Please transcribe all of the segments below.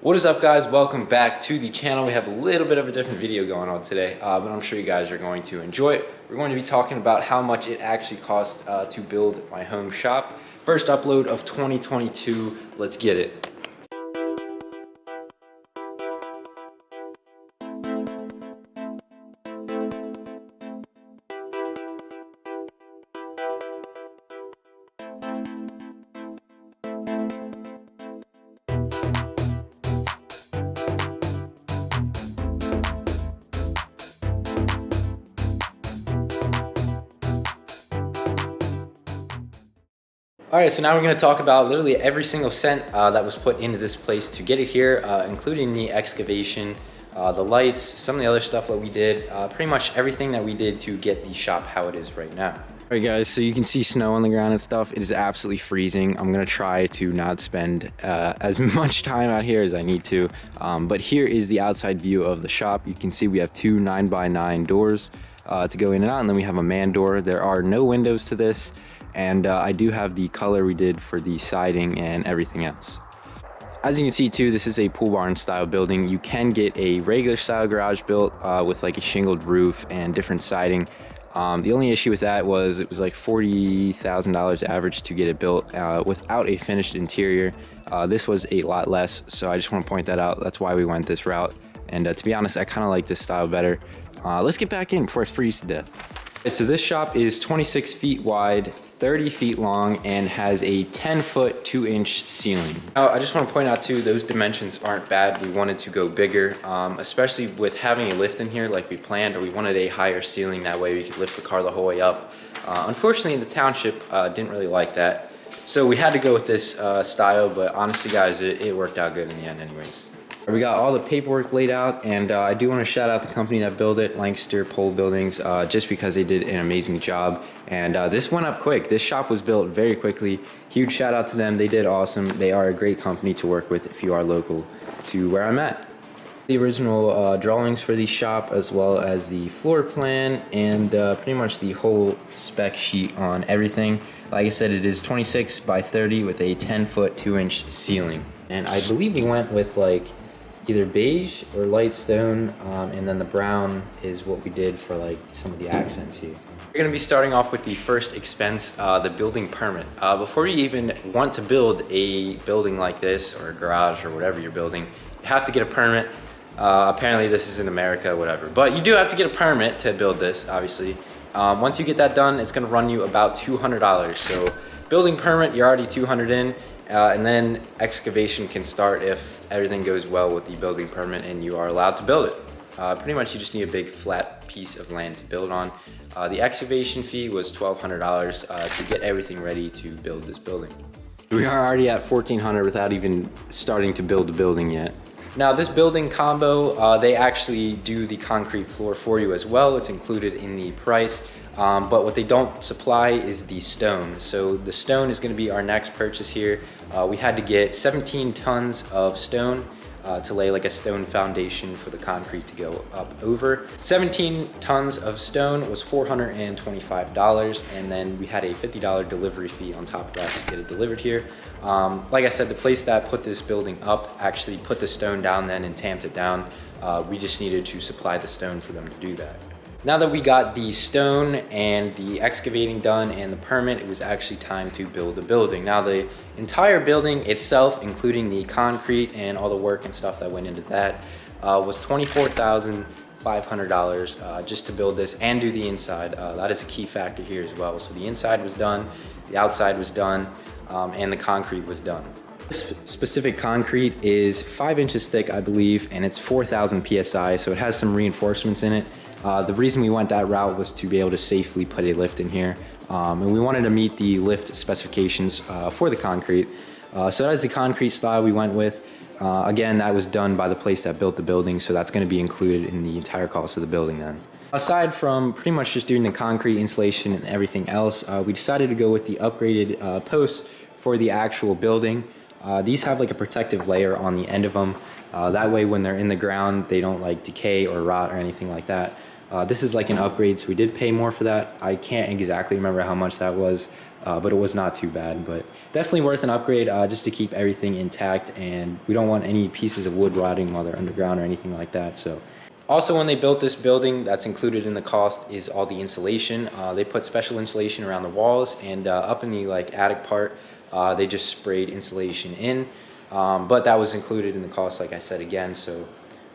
What is up, guys? Welcome back to the channel. We have a little bit of a different video going on today, but I'm sure you guys are going to enjoy it. We're going to be talking about how much it actually costs to build my home shop. First upload of 2022. Let's get it. Alright, so now we're going to talk about literally every single cent that was put into this place to get it here, including the excavation, the lights, some of the other stuff that we did, pretty much everything that we did to get the shop how it is right now. Alright guys, so you can see snow on the ground and stuff. It is absolutely freezing. I'm going to try to not spend as much time out here as I need to, but here is the outside view of the shop. You can see we have two 9x9 doors to go in and out, and then we have a man door. There are no windows to this. And I do have the color we did for the siding and everything else. As you can see too, this is a pool barn style building. You can get a regular style garage built with like a shingled roof and different siding. The only issue with that was it was like $40,000 average to get it built without a finished interior. This was a lot less, so I just want to point that out. That's why we went this route. And to be honest, I kind of like this style better. Let's get back in before I freeze to death. So this shop is 26 feet wide, 30 feet long, and has a 10-foot, 2-inch ceiling. Now, I just want to point out too, those dimensions aren't bad. We wanted to go bigger, especially with having a lift in here like we planned, or we wanted a higher ceiling. That way we could lift the car the whole way up. Unfortunately, the township didn't really like that. So we had to go with this style, but honestly guys, it worked out good in the end anyways. We got all the paperwork laid out, and I do want to shout out the company that built it, Lancaster Pole Buildings, just because they did an amazing job. And this went up quick. This shop was built very quickly. Huge shout out to them. They did awesome. They are a great company to work with if you are local to where I'm at. The original drawings for the shop, as well as the floor plan, and pretty much the whole spec sheet on everything. Like I said, it is 26 by 30 with a 10-foot, 2-inch ceiling. And I believe we went with like either beige or light stone, and then the brown is what we did for like some of the accents here. We're gonna be starting off with the first expense, the building permit. Before you even want to build a building like this, or a garage, or whatever you're building, you have to get a permit. Apparently this is in America, whatever. But you do have to get a permit to build this, obviously. Once you get that done, it's gonna run you about $200. So building permit, you're already $200 in. And then excavation can start if everything goes well with the building permit and you are allowed to build it. Pretty much you just need a big flat piece of land to build on. The excavation fee was $1,200 to get everything ready to build this building. We are already at $1,400 without even starting to build the building yet. Now this building combo, they actually do the concrete floor for you as well. It's included in the price. But what they don't supply is the stone. So the stone is going to be our next purchase here. We had to get 17 tons of stone to lay like a stone foundation for the concrete to go up over. 17 tons of stone was $425, and then we had a $50 delivery fee on top of that to get it delivered here. Like I said, the place that put this building up actually put the stone down then and tamped it down. We just needed to supply the stone for them to do that. Now that we got the stone and the excavating done and the permit, it was actually time to build the building. Now the entire building itself, including the concrete and all the work and stuff that went into that, was $24,500 just to build this and do the inside. That is a key factor here as well. So the inside was done, the outside was done, and the concrete was done. This specific concrete is 5 inches thick, I believe, and it's 4,000 PSI, so it has some reinforcements in it. The reason we went that route was to be able to safely put a lift in here, and we wanted to meet the lift specifications for the concrete. So that is the concrete style we went with. Again, that was done by the place that built the building, so that's going to be included in the entire cost of the building then. Aside from pretty much just doing the concrete insulation and everything else, we decided to go with the upgraded posts for the actual building. These have like a protective layer on the end of them. That way when they're in the ground, they don't like decay or rot or anything like that. This is like an upgrade, so we did pay more for that. I can't exactly remember how much that was, but it was not too bad. But definitely worth an upgrade just to keep everything intact, and we don't want any pieces of wood rotting while they're underground or anything like that. So also, when they built this building, that's included in the cost is all the insulation. They put special insulation around the walls, and up in the like attic part, they just sprayed insulation in. But that was included in the cost, like I said again. So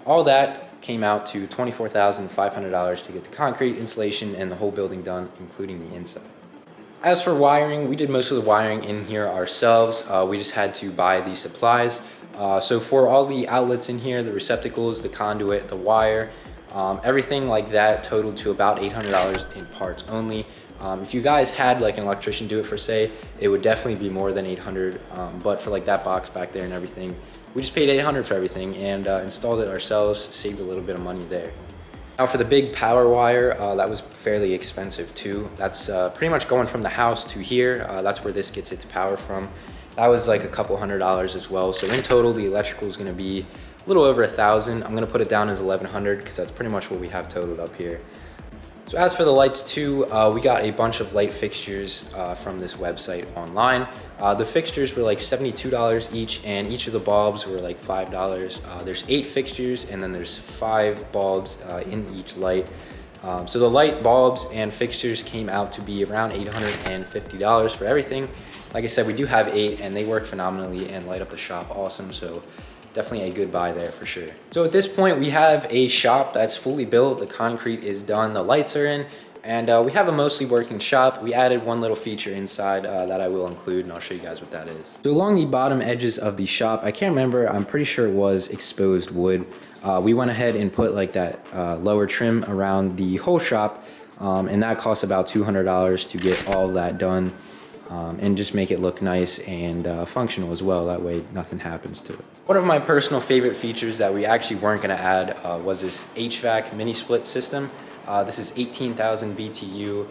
all that came out to $24,500 to get the concrete, insulation, and the whole building done, including the inside. As for wiring, we did most of the wiring in here ourselves. We just had to buy the supplies. So for all the outlets in here, the receptacles, the conduit, the wire, everything like that totaled to about $800 in parts only. If you guys had like an electrician do it for say, it would definitely be more than 800. But for like that box back there and everything, we just paid 800 for everything and installed it ourselves, saved a little bit of money there. Now for the big power wire, that was fairly expensive too. That's pretty much going from the house to here. That's where this gets its power from. That was like a couple $100 as well. So in total, the electrical is gonna be a little over $1,000. I'm gonna put it down as 1,100 because that's pretty much what we have totaled up here. So as for the lights too, we got a bunch of light fixtures from this website online. The fixtures were like $72 each, and each of the bulbs were like $5. There's 8 fixtures, and then there's 5 bulbs in each light. So the light bulbs and fixtures came out to be around $850 for everything. Like I said, we do have 8 and they work phenomenally and light up the shop awesome. So definitely a good buy there for sure. So at this point we have a shop that's fully built. The concrete is done, the lights are in, and we have a mostly working shop. We added one little feature inside that I will include, and I'll show you guys what that is. So along the bottom edges of the shop, I can't remember, I'm pretty sure it was exposed wood. We went ahead and put like that lower trim around the whole shop, and that cost about $200 to get all that done. And just make it look nice and functional as well. That way nothing happens to it. One of my personal favorite features that we actually weren't gonna add was this HVAC mini split system. This is 18,000 BTU.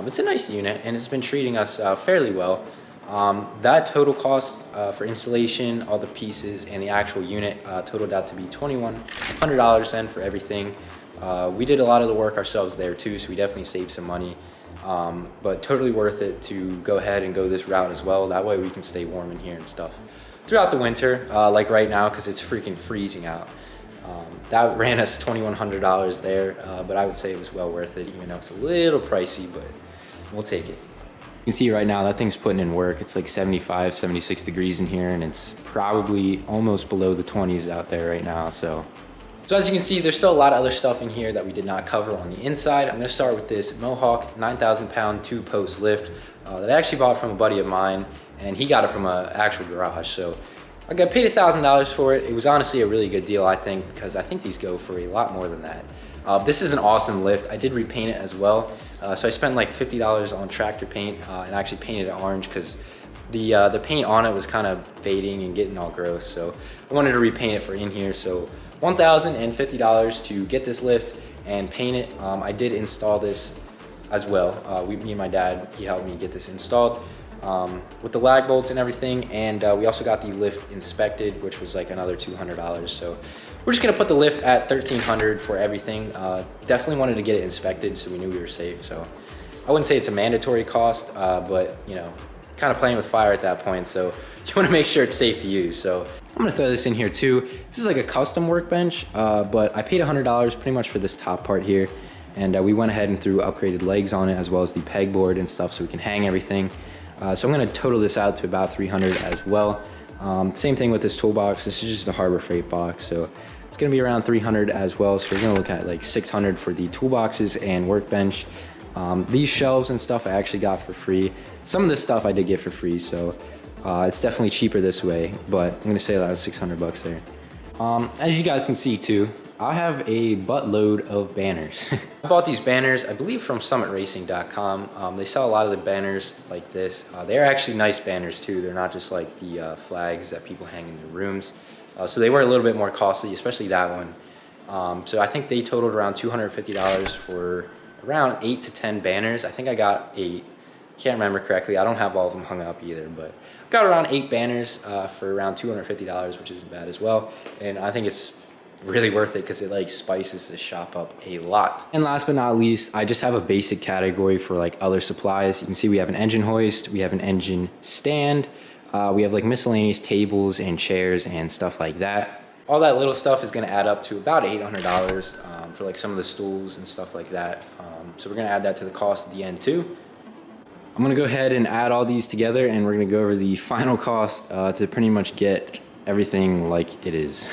It's a nice unit and it's been treating us fairly well. That total cost for installation, all the pieces, and the actual unit totaled out to be $2,100 then for everything. We did a lot of the work ourselves there too, so we definitely saved some money. But totally worth it to go ahead and go this route as well. That way we can stay warm in here and stuff throughout the winter, like right now, because it's freaking freezing out. That ran us $2,100 there, but I would say it was well worth it, even though it's a little pricey, but we'll take it. You can see right now that thing's putting in work. It's like 75, 76 degrees in here, and it's probably almost below the 20s out there right now. So as you can see, there's still a lot of other stuff in here that we did not cover on the inside. I'm gonna start with this Mohawk 9,000 pound 2-post lift that I actually bought from a buddy of mine, and he got it from an actual garage. So I got paid $1,000 for it. It was honestly a really good deal, I think, because I think these go for a lot more than that. This is an awesome lift. I did repaint it as well. So I spent like $50 on tractor paint and actually painted it orange because the paint on it was kind of fading and getting all gross. So I wanted to repaint it for in here. So $1,050 to get this lift and paint it. I did install this as well. Me and my dad, he helped me get this installed with the lag bolts and everything. And we also got the lift inspected, which was like another $200. So we're just gonna put the lift at $1,300 for everything. Definitely wanted to get it inspected so we knew we were safe. So I wouldn't say it's a mandatory cost, but you know, kind of playing with fire at that point. So you wanna make sure it's safe to use. So I'm gonna throw this in here too. This is like a custom workbench, but I paid $100 pretty much for this top part here. And we went ahead and threw upgraded legs on it as well as the pegboard and stuff so we can hang everything. So I'm gonna total this out to about $300 as well. Same thing with this toolbox. This is just a Harbor Freight box. So it's gonna be around $300 as well. So we're gonna look at like $600 for the toolboxes and workbench. These shelves and stuff I actually got for free. Some of this stuff I did get for free, so it's definitely cheaper this way, but I'm gonna say that was 600 bucks there. As you guys can see too, I have a buttload of banners. I bought these banners, I believe from summitracing.com. They sell a lot of the banners like this. They're actually nice banners too. They're not just like the flags that people hang in their rooms. So they were a little bit more costly, especially that one. So I think they totaled around $250 for around 8 to 10 banners. I think I got 8. Can't remember correctly. I don't have all of them hung up either, but got around 8 banners for around $250, which isn't bad as well. And I think it's really worth it because it like spices the shop up a lot. And last but not least, I just have a basic category for like other supplies. You can see we have an engine hoist, we have an engine stand, we have like miscellaneous tables and chairs and stuff like that. All that little stuff is going to add up to about $800 for like some of the stools and stuff like that. So we're going to add that to the cost at the end too. I'm going to go ahead and add all these together, and we're going to go over the final cost to pretty much get everything like it is.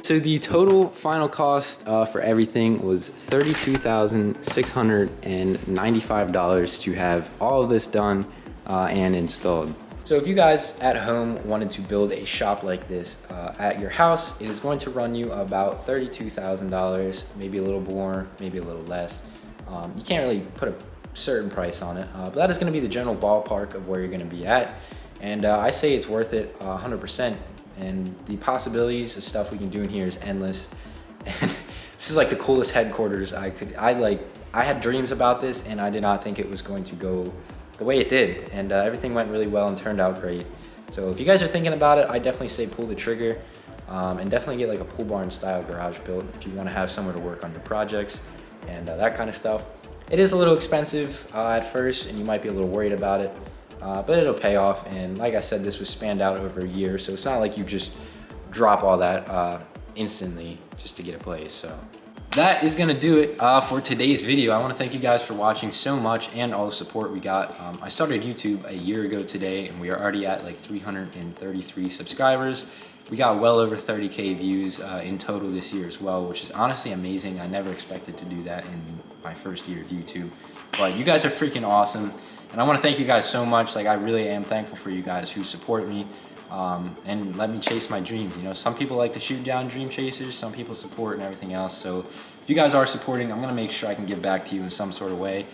So the total final cost for everything was $32,695 to have all of this done and installed. So if you guys at home wanted to build a shop like this at your house, it is going to run you about $32,000, maybe a little more, maybe a little less. You can't really put a certain price on it, but that is going to be the general ballpark of where you're going to be at. And I say it's worth it 100%. And the possibilities of stuff we can do in here is endless. And this is like the coolest headquarters I had dreams about this, and I did not think it was going to go the way it did. And everything went really well and turned out great. So if you guys are thinking about it, I definitely say pull the trigger and definitely get like a pool barn style garage built if you want to have somewhere to work on your projects and that kind of stuff. It is a little expensive at first, and you might be a little worried about it. But it'll pay off, and like I said, this was spanned out over a year, so it's not like you just drop all that instantly just to get a place. So that is gonna do it for today's video. I want to thank you guys for watching so much and all the support we got. I started YouTube a year ago today, and we are already at like 333 subscribers. We got well over 30K views in total this year as well, which is honestly amazing. I never expected to do that in my first year of YouTube, but you guys are freaking awesome. And I want to thank you guys so much. Like, I really am thankful for you guys who support me and let me chase my dreams. You know, some people like to shoot down dream chasers, some people support and everything else. So if you guys are supporting, I'm going to make sure I can give back to you in some sort of way.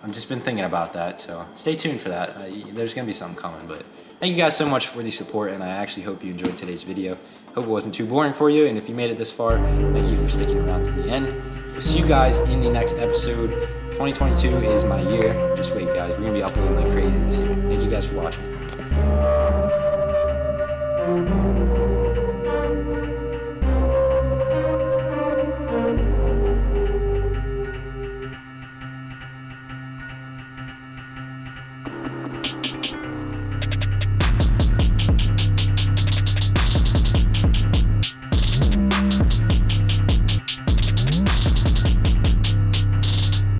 I've just been thinking about that, so stay tuned for that. There's going to be something coming, but thank you guys so much for the support, and I actually hope you enjoyed today's video. Hope it wasn't too boring for you, and if you made it this far, thank you for sticking around to the end. We'll see you guys in the next episode. 2022 is my year. Just wait, guys. We're going to be uploading like crazy this year. Thank you guys for watching.